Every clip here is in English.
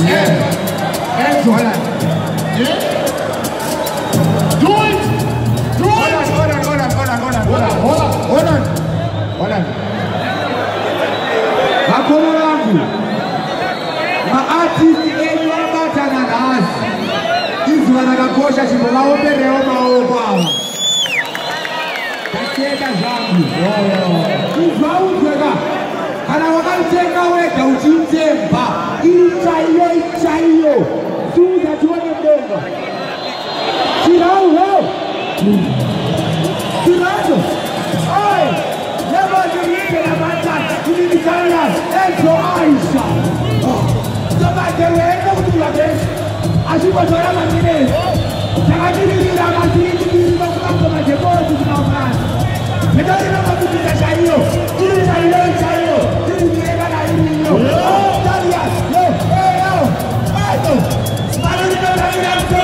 Enzo, hold on. Yeah? Do it! Do it! Hold on. Makono yangu. Ma-artist enyu abatana nasi. Izi wanakakosha chimbo waopereo maoko awa. Takienda zangu. Izi waunzweka. Kana wakamtenga weka uchimtemba. Ichayo. Suza tuone mbenga. Tirao. Oi! Never do you get a man that you need to carry on. Enzo Ishall. Somebody will end up with your best. As you was around my minute. Somebody will be around my minute to be able to come to my table to the man. You don't even want to be the Shayo. You need a little Shayo. You need to be able to do it. Darius. Hey, yo. I don't know how you have to go.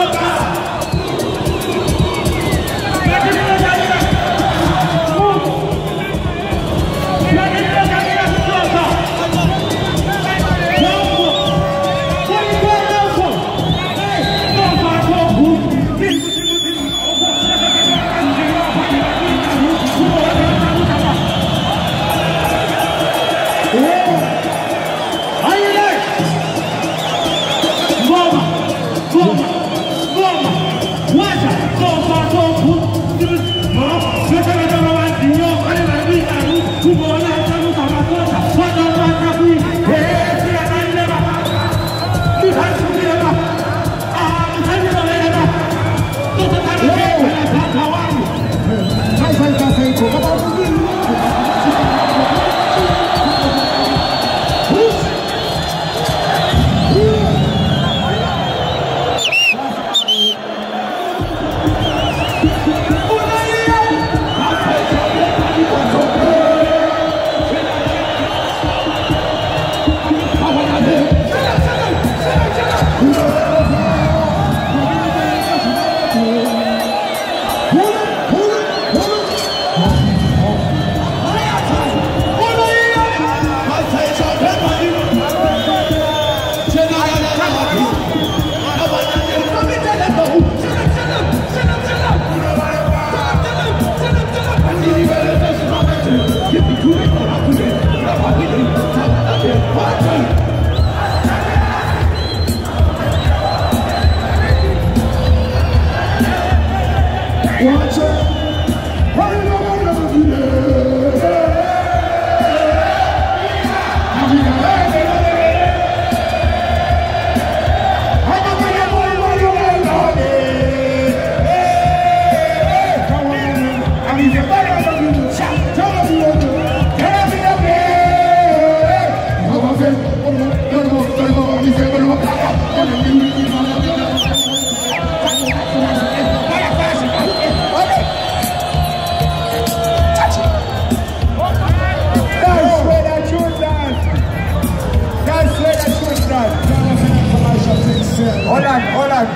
Hold on.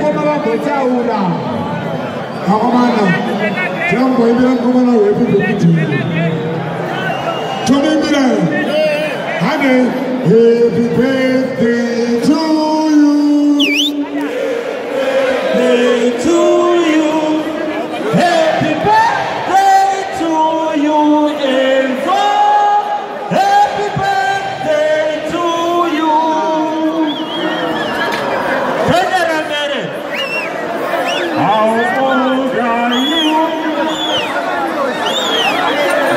Koma wapota ula. Hakomana. Jambo ibira komana wepu kuti. Tome mbira. Hane. Happy birthday to you. Birthday to you. Happy birthday to you. Enzo. Happy birthday to you. How old are you?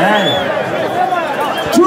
Hey. 2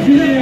years.